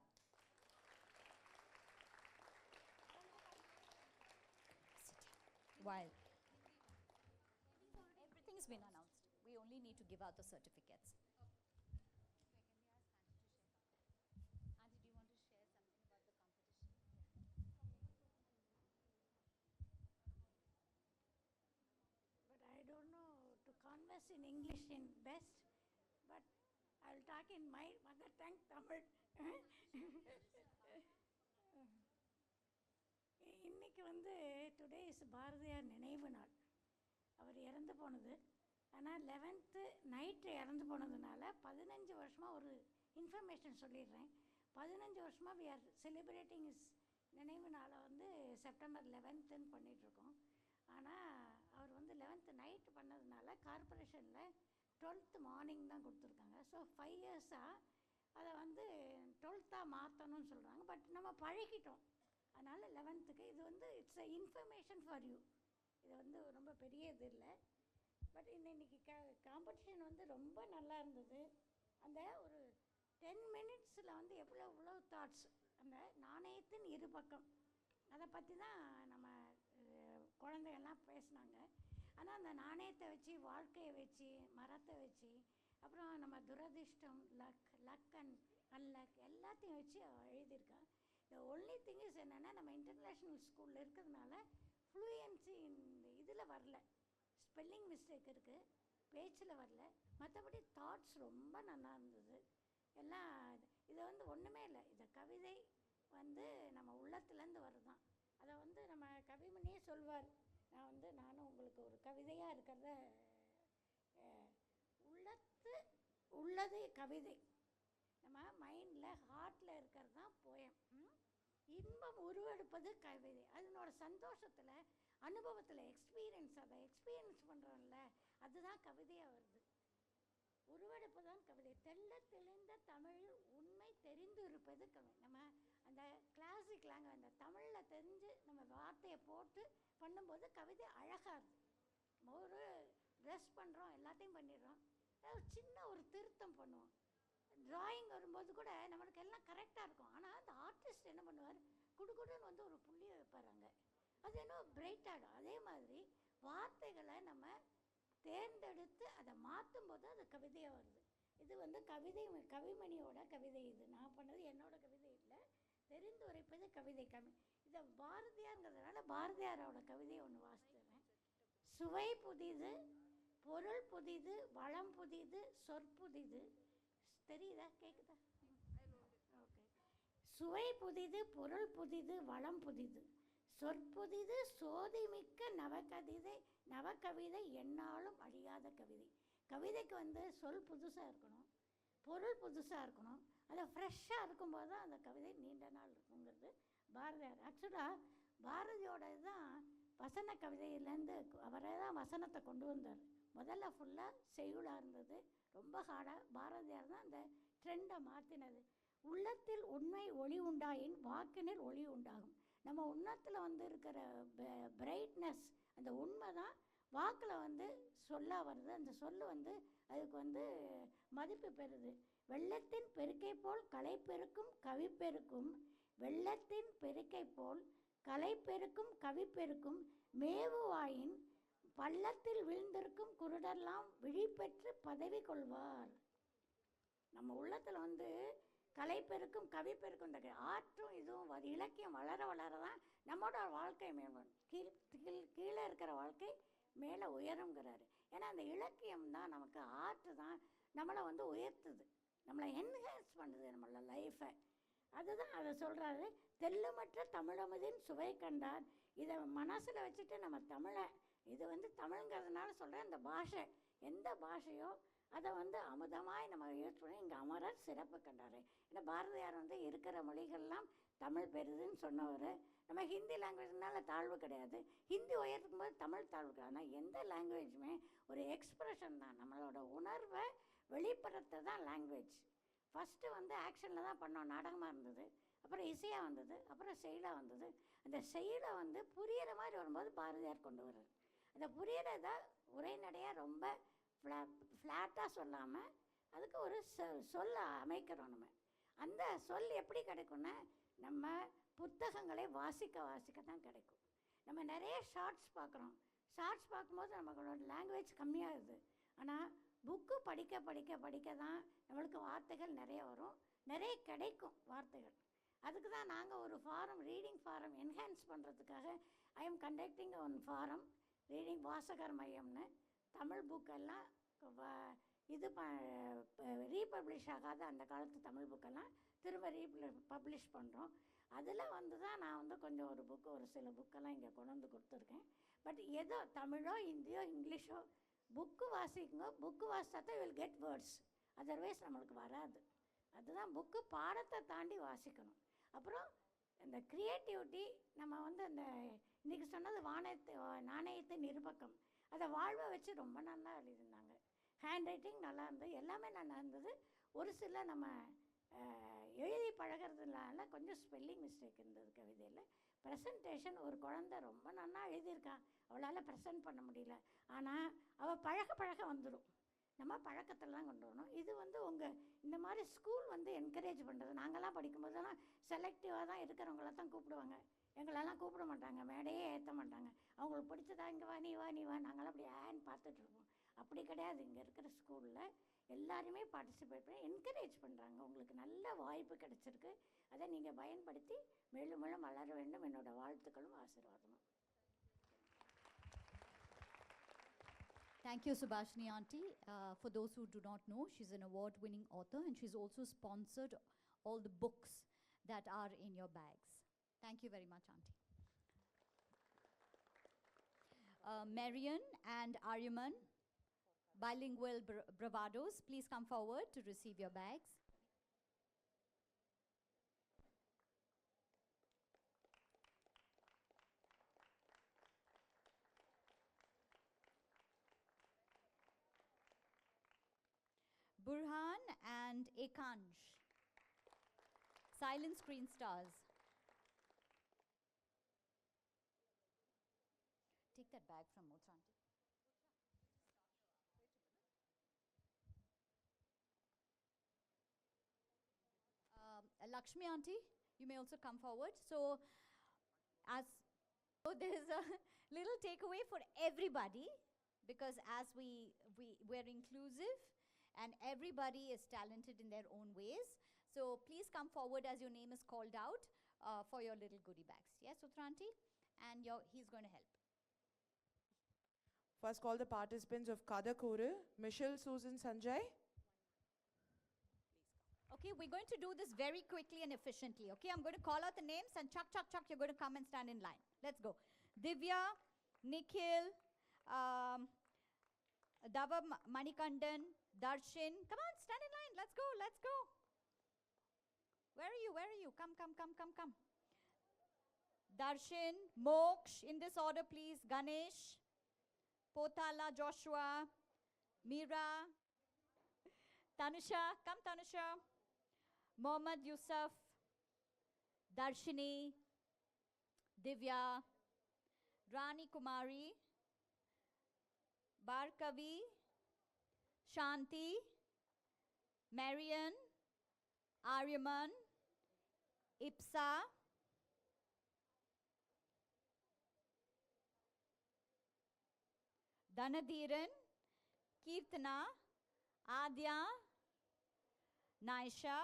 While everything's been announced, we only need to give out the certificates.
But I don't know to converse in English in best, but I will talk in my mother tongue, Tamil. இன்னைக்கு வந்து today is Bharathiyar நினைவு நாள். அவர் இறந்து போனது. ஆனால் 11th night இறந்து போனதுனால 15 வருஷமாக ஒரு இன்ஃபர்மேஷன் சொல்லிடுறேன். 15 வருஷமாக வி ஆர் செலிப்ரேட்டிங் இஸ் நினைவு நாளை வந்து செப்டம்பர் 11th பண்ணிகிட்ருக்கோம். ஆனால் அவர் வந்து 11th நைட்டு பண்ணதுனால கார்பரேஷனில் 12th மார்னிங் தான் கொடுத்துருக்காங்க. ஸோ 5 இயர்ஸாக அதை வந்து 12th மாற்றணும்னு சொல்கிறாங்க. பட் நம்ம பழகிட்டோம். அதனால் 11th இது வந்து it's a information for you. இது வந்து ரொம்ப பெரிய இது இல்லை. பட் இன்னைக்கு காம்படிஷன் வந்து ரொம்ப நல்லா இருந்தது. அந்த ஒரு 10 மினிட்ஸில் வந்து எவ்வளோ தாட்ஸ், அந்த நாணயத்தின் இரு பக்கம் அதை பற்றி தான் நம்ம குழந்தைகள்லாம் பேசினாங்க. ஆனால் அந்த நாணயத்தை வச்சு, வாழ்க்கையை வச்சு, மரத்தை வச்சு, அப்புறம் நம்ம துரதிர்ஷ்டம், லக் அண்ட் அன்லக் எல்லாத்தையும் வச்சு எழுதியிருக்கான். த ஒன்லி திங் இஸ் என்னென்னா, நம்ம இன்டர்நேஷ்னல் ஸ்கூலில் இருக்கிறதுனால ஃப்ளூயன்சி இந்த இதில் வரல, ஸ்பெல்லிங் மிஸ்டேக் இருக்குது, பேச்சில் வரல. மற்றபடி தாட்ஸ் ரொம்ப நல்லா இருந்தது. எல்லாம் இதை வந்து ஒன்றுமே இல்லை, இந்த கவிதை வந்து நம்ம உள்ளத்துலேருந்து வருதான். அதை வந்து நம்ம கவிமணியே சொல்வார், நானும் உங்களுக்கு ஒரு கவிதையாக இருக்கிறத உள்ளது கவிதை. நம்ம மைண்டில் ஹார்ட்டில் இருக்கிறது தான் போயம். இன்பம் உருவெடுப்பது கவிதை. அதனோட சந்தோஷத்தில், அனுபவத்தில், எக்ஸ்பீரியன்ஸ், அதை எக்ஸ்பீரியன்ஸ் பண்ணுறோம்ல, அதுதான் கவிதையாக வருது. உருவெடுப்பு தான் கவிதை. தெள்ள தெளிந்த தமிழில் உண்மை தெரிந்து இருப்பது கவிதை. நம்ம அந்த கிளாசிக் லாங்குவேஜ், அந்த தமிழில் தெரிஞ்சு நம்ம வார்த்தையை போட்டு பண்ணும்போது கவிதை அழகாக இருக்குது. ஒரு ட்ரெஸ் பண்ணுறோம், எல்லாத்தையும் பண்ணிடுறோம், ஒரு சின்ன ஒரு திருத்தம் பண்ணுவோம். ட்ராயிங் வரும்போது கூட நம்மளுக்கு எல்லாம் கரெக்டாக இருக்கும். ஆனால் அந்த ஆர்டிஸ்ட் என்ன பண்ணுவார், குடுகுடுன்னு வந்து ஒரு புள்ளியை வைப்பாருங்க, அது என்ன பிரைட் ஆகிடும். அதே மாதிரி வார்த்தைகளை நம்ம தேர்ந்தெடுத்து அதை மாற்றும் போது அது கவிதையாக வருது. இது வந்து கவிமணியோட கவிதை. இது நான் பண்ணது என்னோட கவிதை இல்லை, தெரிந்து உரைப்பது கவிதை. இதை பாரதியாருங்கிறதுனால பாரதியாரோட கவிதையை ஒன்று வாசித்துறேன். சுவை புதிது, பொருள் புதிது, வளம் புதிது, சொற்புதிது. தெரியுதா, கேட்குதா? ஓகே. சுவை புதிது, பொருள் புதிது, வளம் புதிது, சொற்புதிது, சோதிமிக்க நவகவிதை என்னாலும் அழியாத கவிதை. கவிதைக்கு வந்து சொல் புதுசாக இருக்கணும், பொருள் புதுசாக இருக்கணும். அதை ஃப்ரெஷ்ஷாக இருக்கும்போது தான் அந்த கவிதை நீண்ட நாள் இருக்குங்கிறது பாரதியார். ஆக்சுவலாக பாரதியோட தான் வசன கவிதையிலேருந்து அவரே தான் வசனத்தை கொண்டு வந்தார். முதல்ல ஃபுல்லாக செய்யுளாக இருந்தது, ரொம்ப ஹார்டாக. பாரதியார் தான் அந்த ட்ரெண்டை மாற்றினது. உள்ளத்தில் உண்மை ஒளி உண்டாயின் வாக்கினில் ஒளி உண்டாகும். நம்ம உள்ளத்தில் வந்து இருக்கிற பிரைட்னஸ், அந்த உண்மை தான் வாக்கில் வந்து சொல்லாக வருது. அந்த சொல்லு வந்து அதுக்கு வந்து மதிப்பு பெறுது. வெள்ளத்தின் பெருக்கை போல் கலை பெருக்கும் கவி பெருக்கும், வெள்ளத்தின் பெருக்கை போல் கலை பெருக்கும் கவி பெருக்கும், மேவுவாயின் பள்ளத்தில் விழுந்திருக்கும் குருடெல்லாம் விழிப்பெற்று பதவி கொள்வார். நம்ம உள்ளத்தில் வந்து கலை பெருக்கும் கவி பெருக்கும், இந்த ஆற்றும் இதுவும் இலக்கியம் வளர வளர தான் நம்மளோட வாழ்க்கை மேம்படும். கீழே இருக்கிற வாழ்க்கை மேலே உயருங்கிறாரு. ஏன்னா அந்த இலக்கியம் தான் நமக்கு, ஆர்ட்டு தான் நம்மளை வந்து உயர்த்துது, நம்மளை என்ஹான்ஸ் பண்ணுது நம்மளோட லைஃப்பை. அதுதான் அதை சொல்கிறாரு. தெல்லுமற்ற தமிழமுதின் சுவை கண்டார். இதை மனசில் வச்சுட்டு நம்ம தமிழை, இது வந்து தமிழ்ங்கிறதுனால சொல்கிறேன், இந்த பாஷை எந்த பாஷையோ அதை வந்து அமுதமாய் நம்ம யூஸ் பண்ணி இங்கே அமரர் சிறப்பு கண்டார். இந்த பாரதியார் வந்து இருக்கிற மொழிகள்லாம் தமிழ் பெறுதுன்னு சொன்னவர். நம்ம ஹிந்தி லாங்குவேஜ்னால தாழ்வு கிடையாது, ஹிந்தி உயர்த்துக்கும் போது தமிழ் தாழ்வு கிடையாது. ஆனால் எந்த லாங்குவேஜுமே ஒரு எக்ஸ்ப்ரெஷன் தான், நம்மளோட உணர்வை வெளிப்படுத்த தான் லாங்குவேஜ். ஃபஸ்ட்டு வந்து ஆக்ஷனில் தான் பண்ணோம், நாடகமாக இருந்தது, அப்புறம் இசையாக வந்தது, அப்புறம் செயலாக வந்தது. அந்த செயலை வந்து புரியிற மாதிரி வரும்போது பாரதியார் கொண்டு வர்றார். அந்த புரியிறத உரைநடையாக ரொம்ப ஃப்ளாட்டாக சொல்லாமல் அதுக்கு ஒரு சொல்ல அமைக்கிறோம். நம்ம அந்த சொல் எப்படி கிடைக்கும்னா நம்ம புத்தகங்களை வாசிக்க வாசிக்க தான் கிடைக்கும். நம்ம நிறைய ஷார்ட்ஸ் பார்க்குறோம், ஷார்ட்ஸ் பார்க்கும்போது நமக்கு லாங்குவேஜ் கம்மியாகுது. ஆனால் புக்கு படிக்க படிக்க படிக்க தான் நம்மளுக்கு வார்த்தைகள் நிறைய வரும், நிறைய கிடைக்கும் வார்த்தைகள். அதுக்கு தான் நாங்கள் ஒரு ஃபாரம், ரீடிங் ஃபாரம் என்ஹான்ஸ் பண்ணுறதுக்காக I am conducting one forum reading வாசகர் மையம்னு. தமிழ் புக்கெல்லாம் இது ரீபப்ளிஷ் ஆகாத அந்த காலத்து தமிழ் புக்கெல்லாம் திரும்ப பப்ளிஷ் பண்ணுறோம். அதில் வந்து தான் நான் வந்து கொஞ்சம் ஒரு புக்கு, ஒரு சில புக்கெல்லாம் இங்கே கொண்டு வந்து கொடுத்துருக்கேன். பட் ஏதோ தமிழோ ஹிந்தியோ இங்கிலீஷோ புக்கு வாசிக்குங்க, புக்கு வாசித்தா தான் வில் கெட் வேர்ட்ஸ், அதர்வைஸ் நம்மளுக்கு வராது. அதுதான் புக்கு பாடத்தை தாண்டி வாசிக்கணும். அப்புறம் இந்த க்ரியேட்டிவிட்டி, நம்ம வந்து அந்த இன்றைக்கி சொன்னது நாணயத்தின் இருபக்கம், அதை வாழ்வை வச்சு ரொம்ப நல்லா எழுதியிருந்தாங்க. ஹேண்ட் ரைட்டிங் நல்லா இருந்தது, எல்லாமே நல்லா இருந்தது. ஒரு சில நம்ம எழுதி பழகிறதுனால கொஞ்சம் ஸ்பெல்லிங் மிஸ்டேக் இருந்தது கவிதையில். ப்ரெசன்டேஷன் ஒரு குழந்தை ரொம்ப நல்லா எழுதியிருக்கான், அவளால் ப்ரெசன்ட் பண்ண முடியல, ஆனால் அவள் பழக பழக வந்துடும். நம்ம பழக்கத்தெல்லாம் கொண்டு வரணும். இது வந்து உங்கள் இந்த மாதிரி ஸ்கூல் வந்து என்கரேஜ் பண்ணுறது. நாங்கள்லாம் படிக்கும்போதெல்லாம் செலக்டிவாக தான் இருக்கிறவங்கள தான் கூப்பிடுவாங்க, எங்களெல்லாம் கூப்பிட மாட்டாங்க, மேடையே ஏற்ற மாட்டாங்க. அவங்களுக்கு பிடிச்சதா இங்கே வா நீ வா நீ வா, நாங்களாம் அப்படி ஏன்னு பார்த்துட்ருப்போம். அப்படி கிடையாது, இங்கே இருக்கிற ஸ்கூலில் எல்லாருமே பார்ட்டிசிபேட் பண்ணி என்கரேஜ் பண்ணுறாங்க. உங்களுக்கு நல்ல வாய்ப்பு கிடைச்சிருக்கு, அதை நீங்கள் பயன்படுத்தி மேலும் மேலும் வளர வேண்டும். என்னோடய வாழ்த்துக்களும் ஆசீர்வாதமும்.
Thank you, Subhashini Auntie. For those who do not know, she's an award-winning author and she's also sponsored all the books that are in your bags. Thank you very much, Auntie. Marian and Aryaman, bilingual bravados, please come forward to receive your bags. Burhan and Ekansh, silent screen stars. Take that bag from Motra Auntie. Lakshmi Auntie, you may also come forward. So there is a little takeaway for everybody, because as we're inclusive and everybody is talented in their own ways. So please come forward as your name is called out for your little goodie bags. Yes, Uttranti? And he's going to help.
First call the participants of Kadakuru, Michelle, Susan, Sanjay.
Okay, we're going to do this very quickly and efficiently. Okay, I'm going to call out the names and chuck, you're going to come and stand in line. Let's go. Divya, Nikhil, Dava Manikandan, Darshan. Come on, stand in line. Let's go, let's go. Where are you? Where are you? Come. Darshan, Moksh, in this order, please. Ganesh, Potala, Joshua, Meera, Tanusha. Come, Tanusha. Mohammad Yusuf, Darshini, Divya, Rani Kumari, Barkavi, Shanti, Marian, Aryaman, Ipsa, Dhanadhiran, Kirtana, Adya, Naisha,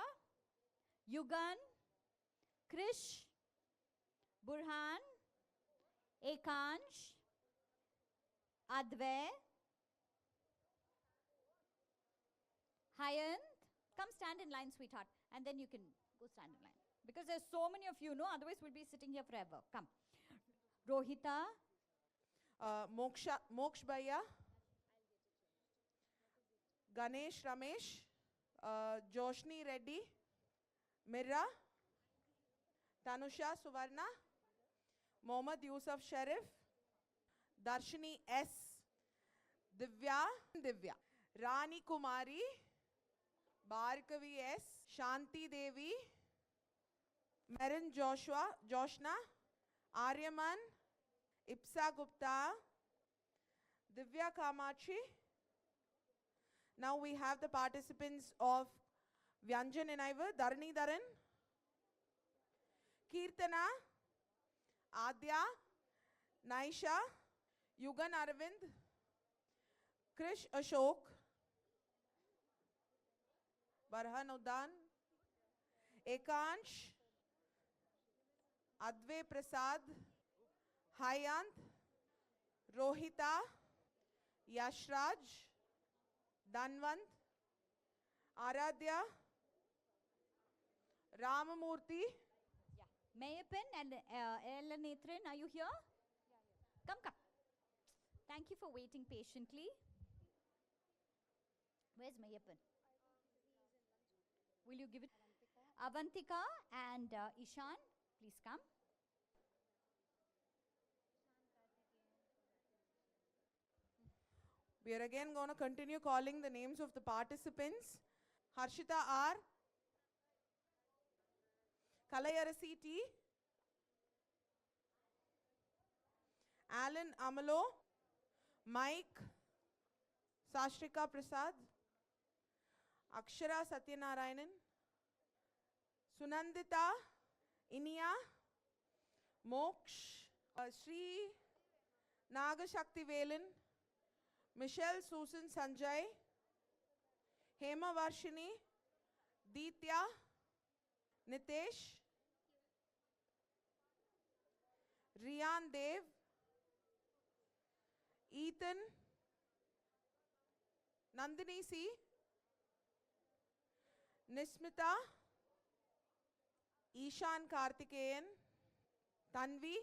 Yugan, Krish, Burhan, Ekansh, Advay, Hayant. Come stand in line, sweetheart, and then you can go stand in line. Because there's so many of you, no? Otherwise, we'll be sitting here forever. Come. Rohita.
Moksh Bhaiya. Ganesh Ramesh, Joshni Reddy, Mirra, Tanusha Suvarna, Mohammad Yusuf Sharif, Darshini S, Divya, Rani Kumari, Bhargavi S, Shanti Devi, Marin Joshna, Aryaman, Ipsa Gupta, Divya Kamachi. Now we have the participants of Vyanjan Enaiva, Dharani Dharan, Kirtana, Adya, Naisha, Yugan Arvind, Krish Ashok, Barhan Udan, Ekansh, Adve Prasad, Hayant, Rohita, Yashraj, Danvant, Aradhya, Ramamurthy.
Mayappan and Ella Nethren, are you here? Come. Thank you for waiting patiently. Where's Mayappan? Will you give it? Avantika and Ishan, please come.
We are again going to continue calling the names of the participants. Harshita R, Kalayarasi T, Alan Amalo, Mike, Sashrika Prasad, Akshara Satyanarayanan, Sunandita, Inia, Moksh, Sri Nagashakti Velan, Michelle Susan Sanjay, Hema Varshini, Ditya, Nitesh, Rian Dev, Ethan, Nandini C, Nismita, Ishan Karthikeyan, Tanvi,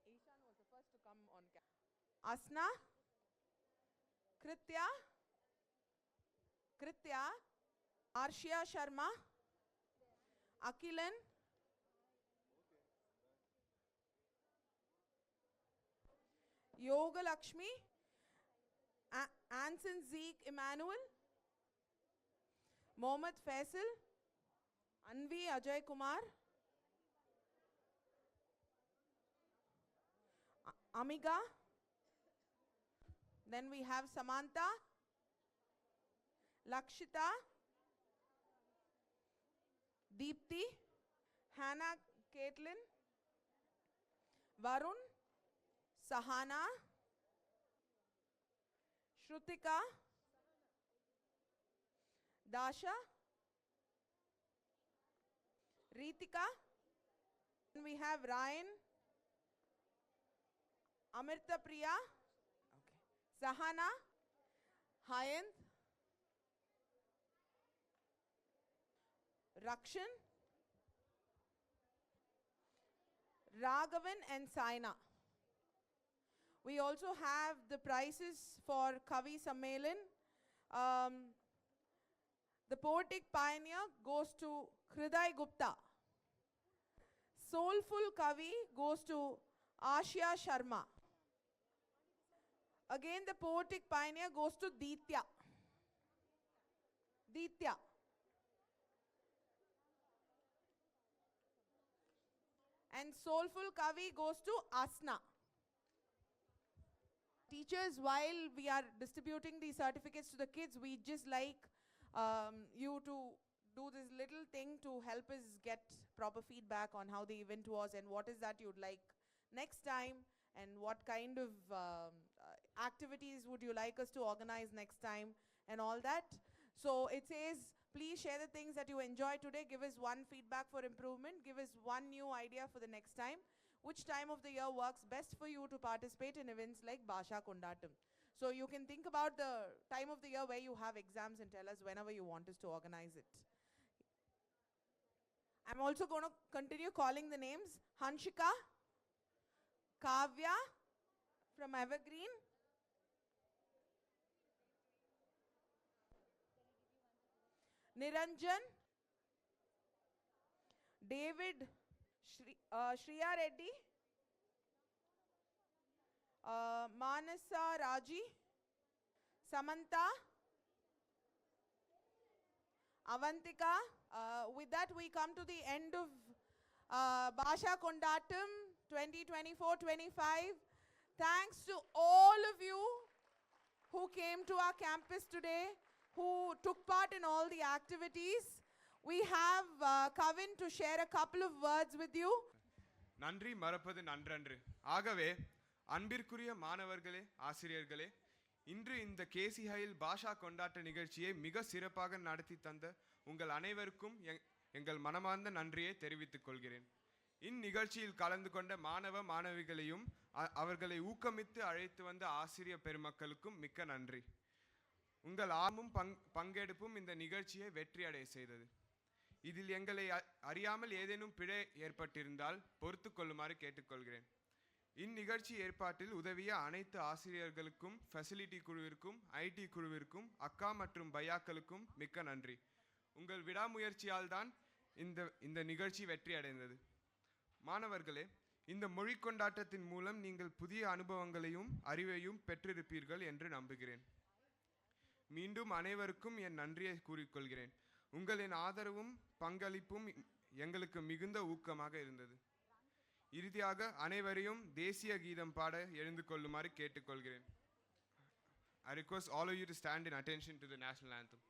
Ishan was the first to come on camera, Asna, Kritya, Arshia Sharma, Akilan, Yoga Lakshmi, Anson Zeke Emmanuel, Mohammad Faisal, Anvi Ajay Kumar, Amiga. Then we have Samantha, Lakshita, Deepthi, Hannah Caitlin, Varun, Sahana, Shrutika, Dasha, Ritika. Then we have Ryan, Amirta Priya, Sahana, Hayant, Rakshan, Raghavan and Saina. We also have the prizes for Kavi Sammelan. The Poetic Pioneer goes to Hriday Gupta. Soulful Kavi goes to Ashia Sharma. Again, the Poetic Pioneer goes to Ditya. And Soulful Kavi goes to Asna. Teachers, while we are distributing these certificates to the kids, we just like you to do this little thing to help us get proper feedback on how the event was and what is that you'd like next time and what kind of activities would you like us to organize next time and all that. So it says, please share the things that you enjoyed today. Give us one feedback for improvement. Give us one new idea for the next time. Which time of the year works best for you to participate in events like Bhasha Kondatam? So you can think about the time of the year where you have exams and tell us whenever you want us to organize it. I'm also going to continue calling the names. Hanshika, Kavya from Evergreen, Niranjan, David, Shriya Reddy, Manasa Raji, Samantha, Avantika. With that, we come to the end of Bhasha Kondatam 2024-25. Thanks to all of you who came to our campus today, who took part in all the activities. We have Kavin to share a couple of words with you.
நன்றி மறப்பது நன்றன்று. ஆகவே அன்பிற்குரிய மாணவர்களே, ஆசிரியர்களே, இன்று இந்த கேசிஹையில் பாஷா கொண்டாட்ட நிகழ்ச்சியை மிக சிறப்பாக நடத்தி தந்த உங்கள் அனைவருக்கும் எங்கள் மனமார்ந்த நன்றியை தெரிவித்துக் கொள்கிறேன். இந்நிகழ்ச்சியில் கலந்து கொண்ட மாணவ மாணவிகளையும் அவர்களை ஊக்கமித்து அழைத்து வந்த ஆசிரியர் பெருமக்களுக்கும் மிக்க நன்றி. உங்கள் ஆர்வமும் பங்கெடுப்பும் இந்த நிகழ்ச்சியை வெற்றியடைய செய்தது. இதில் எங்களை அறியாமல் ஏதேனும் பிழை ஏற்பட்டிருந்தால் பொறுத்து கொள்ளுமாறு கேட்டுக்கொள்கிறேன். இந்நிகழ்ச்சி ஏற்பாட்டில் உதவிய அனைத்து ஆசிரியர்களுக்கும், ஃபெசிலிட்டி குழுவிற்கும், ஐடி குழுவிற்கும், அக்கா மற்றும் பையாக்களுக்கும் மிக்க நன்றி. உங்கள் விடாமுயற்சியால் தான் இந்த நிகழ்ச்சி வெற்றி அடைந்தது. மாணவர்களே, இந்த மொழி கொண்டாட்டத்தின் மூலம் நீங்கள் புதிய அனுபவங்களையும் அறிவையும் பெற்றிருப்பீர்கள் என்று நம்புகிறேன். மீண்டும் அனைவருக்கும் என் நன்றியை கூறிக்கொள்கிறேன். உங்களின் ஆதரவும் பங்களிப்பும் எங்களுக்கு மிகுந்த ஊக்கமாக இருந்தது. இறுதியாக அனைவரையும் தேசிய கீதம் பாட எழுந்து கொள்ளுமாறு கேட்டுக்கொள்கிறேன். I request all of you to stand in attention to the national anthem.